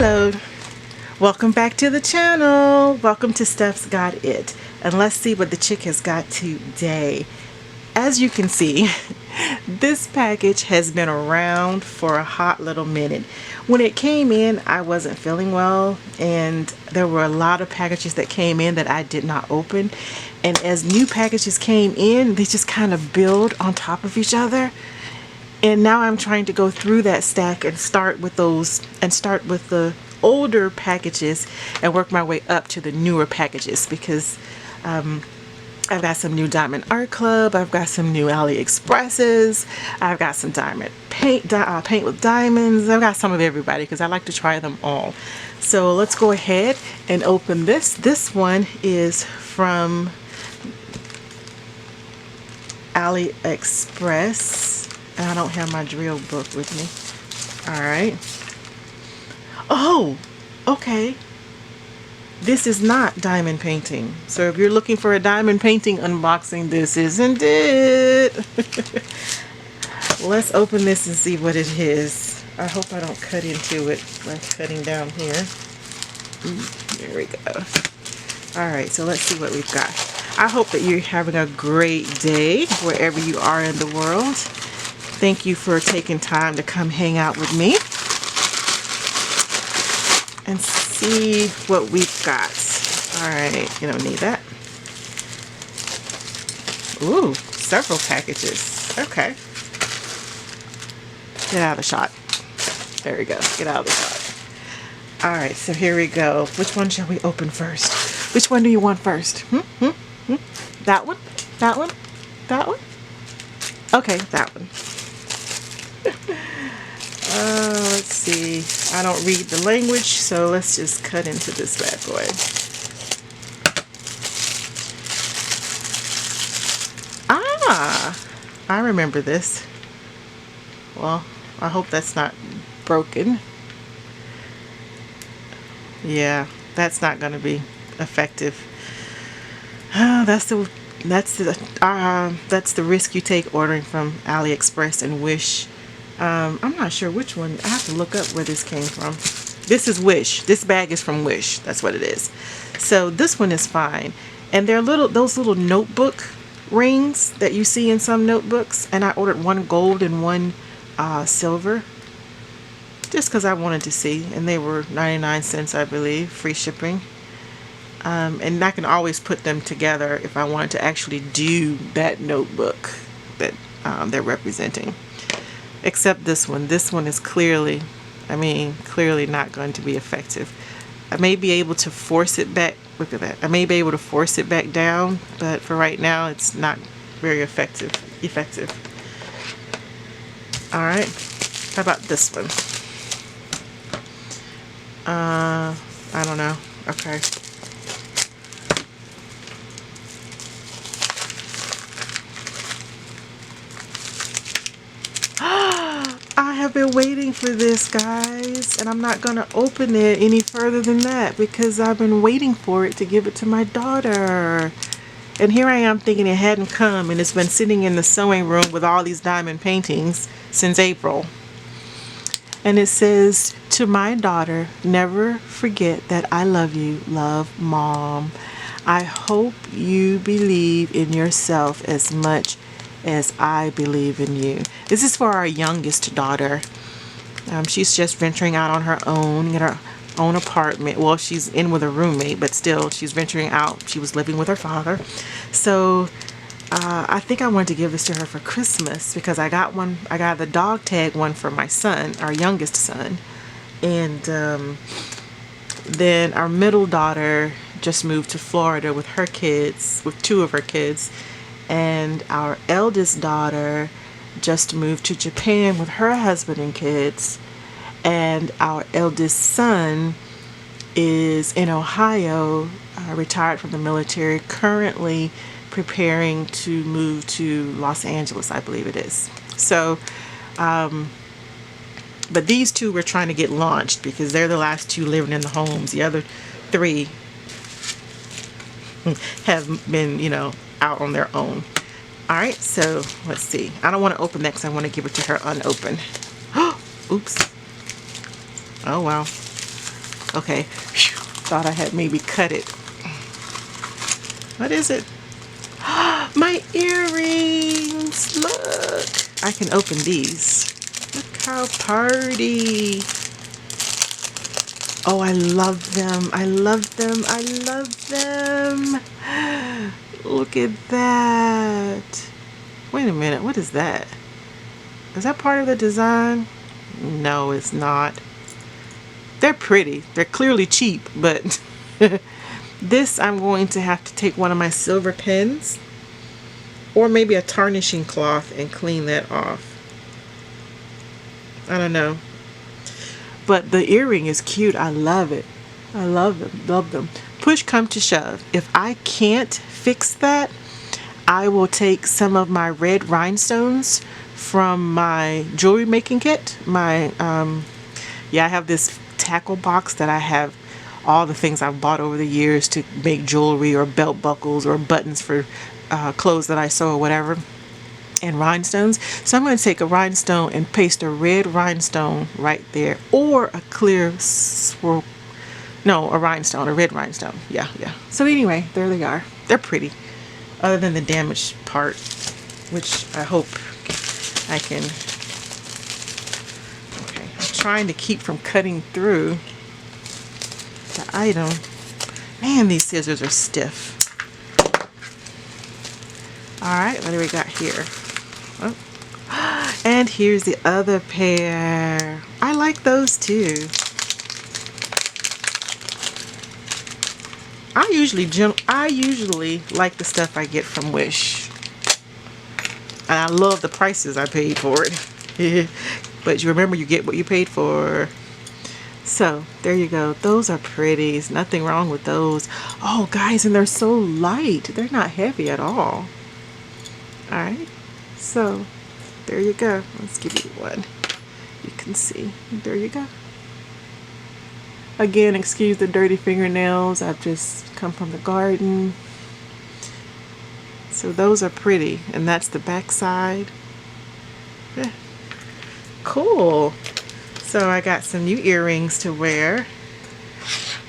Hello, welcome back to the channel. Welcome to Stephsgotit, and let's see what the chick has got today. As you can see, this package has been around for a hot little minute. When it came in, I wasn't feeling well, and there were a lot of packages that came in that I did not open. And as new packages came in, they just kind of build on top of each other. And now I'm trying to go through that stack and start with the older packages and work my way up to the newer packages, because I've got some new Diamond Art Club, I've got some new AliExpresses, I've got some diamond paint with diamonds. I've got some of everybody because I like to try them all. So let's go ahead and open this. This one is from AliExpress. And I don't have my drill book with me. Alright. Oh, okay. This is not diamond painting. So if you're looking for a diamond painting unboxing, this isn't it. Let's open this and see what it is. I hope I don't cut into it by cutting down here. There we go. Alright, so let's see what we've got. I hope that you're having a great day wherever you are in the world. Thank you for taking time to come hang out with me and see what we've got. Alright, you don't need that. Ooh, several packages. Okay. Get out of the shot. There we go. Get out of the shot. Alright, so here we go. Which one shall we open first? Which one do you want first? That one? That one? That one? Okay, that one. Let's see. I don't read the language, so let's just cut into this bad boy. Ah, I remember this. Well, I hope that's not broken. Yeah, that's not going to be effective. That's the risk you take ordering from AliExpress and Wish. I'm not sure which one. I have to look up where this came from. This is Wish. This bag is from Wish. That's what it is. So this one is fine. And they're those little notebook rings that you see in some notebooks. And I ordered one gold and one silver, just because I wanted to see. And they were 99 cents, I believe, free shipping. And I can always put them together if I wanted to actually do that notebook that they're representing. Except this one. This one is clearly not going to be effective. I may be able to force it back. Look at that. I may be able to force it back down, but for right now, it's not very effective. All right. How about this one? I don't know. Okay. I have been waiting for this, guys, and I'm not going to open it any further than that because I've been waiting for it to give it to my daughter. And here I am thinking it hadn't come, and it's been sitting in the sewing room with all these diamond paintings since April. And it says, "To my daughter, never forget that I love you. Love, Mom. I hope you believe in yourself as much as I believe in you." This is for our youngest daughter. She's just venturing out on her own, get her own apartment. Well, she's in with a roommate, but still, she's venturing out. She was living with her father. So I think I wanted to give this to her for Christmas because I got the dog tag one for my son, our youngest son. And then our middle daughter just moved to Florida with her kids, with two of her kids. And our eldest daughter just moved to Japan with her husband and kids. And our eldest son is in Ohio, retired from the military, currently preparing to move to Los Angeles, I believe it is. So, but these two we're trying to get launched because they're the last two living in the homes. The other three have been, out on their own. Alright, so let's see. I don't want to open that because I want to give it to her unopened. Oops. Oh, wow. Okay, phew, thought I had maybe cut it. What is it? My earrings! Look! I can open these. Look how party! Oh, I love them. I love them. I love them. Look at that. Wait a minute. What is that? Is that part of the design? No, it's not. They're pretty. They're clearly cheap, but this I'm going to have to take one of my silver pens or maybe a tarnishing cloth and clean that off. I don't know. But the earring is cute. I love it. I love them. Love them. Push come to shove. If I can't fix that, I will take some of my red rhinestones from my jewelry making kit. My yeah, I have this tackle box that I have all the things I've bought over the years to make jewelry or belt buckles or buttons for clothes that I sew or whatever, and rhinestones. So I'm going to take a rhinestone and paste a red rhinestone right there, or a clear swirl. No, a rhinestone, a red rhinestone. Yeah. So anyway, there they are. They're pretty, other than the damaged part, which I hope I can. Okay, I'm trying to keep from cutting through the item. Man, these scissors are stiff. Alright, what do we got here? Oh. And here's the other pair. I like those too. I usually like the stuff I get from Wish. And I love the prices I paid for it. But you remember, you get what you paid for. So there you go. Those are pretty. There's nothing wrong with those. Oh guys, and they're so light. They're not heavy at all. Alright, so there you go. Let's give you one. You can see. There you go. Again, excuse the dirty fingernails. I've just come from the garden. So those are pretty. And that's the back side. Yeah. Cool. So I got some new earrings to wear.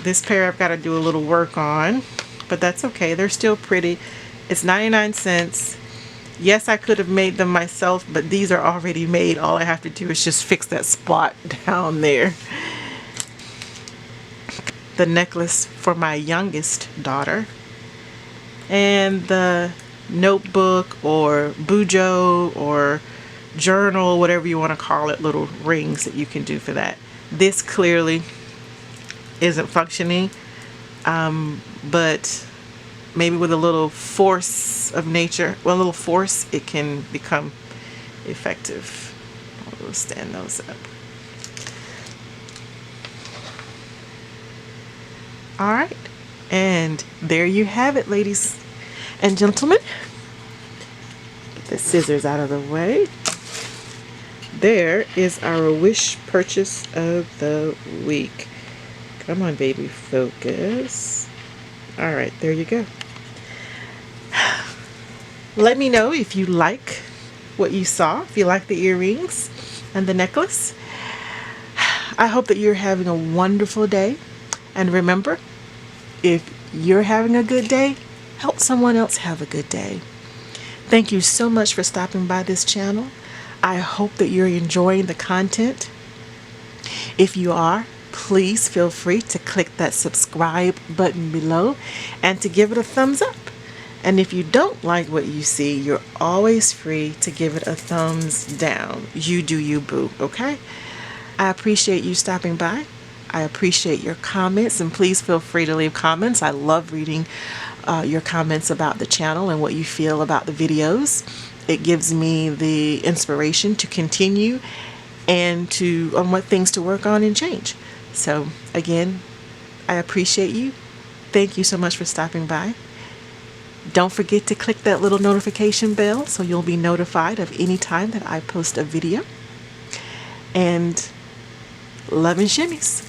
This pair I've got to do a little work on, but that's okay. They're still pretty. It's 99 cents. Yes, I could have made them myself, but these are already made. All I have to do is just fix that spot down there. The necklace for my youngest daughter. And the notebook or bujo or journal, whatever you want to call it, little rings that you can do for that. This clearly isn't functioning, but maybe with a little force of nature, well, a little force, it can become effective. I'll stand those up. All right, and there you have it, ladies and gentlemen. Get the scissors out of the way. There is our Wish purchase of the week. Come on, baby, focus. All right, there you go. Let me know if you like what you saw, if you like the earrings and the necklace. I hope that you're having a wonderful day. And remember, if you're having a good day, help someone else have a good day. Thank you so much for stopping by this channel. I hope that you're enjoying the content. If you are, please feel free to click that subscribe button below and to give it a thumbs up. And if you don't like what you see, you're always free to give it a thumbs down. You do you, boo, okay? I appreciate you stopping by. I appreciate your comments, and please feel free to leave comments. I love reading your comments about the channel and what you feel about the videos. It gives me the inspiration to continue and on what things to work on and change. So again, I appreciate you. Thank you so much for stopping by. Don't forget to click that little notification bell so you'll be notified of any time that I post a video. And love and shimmies.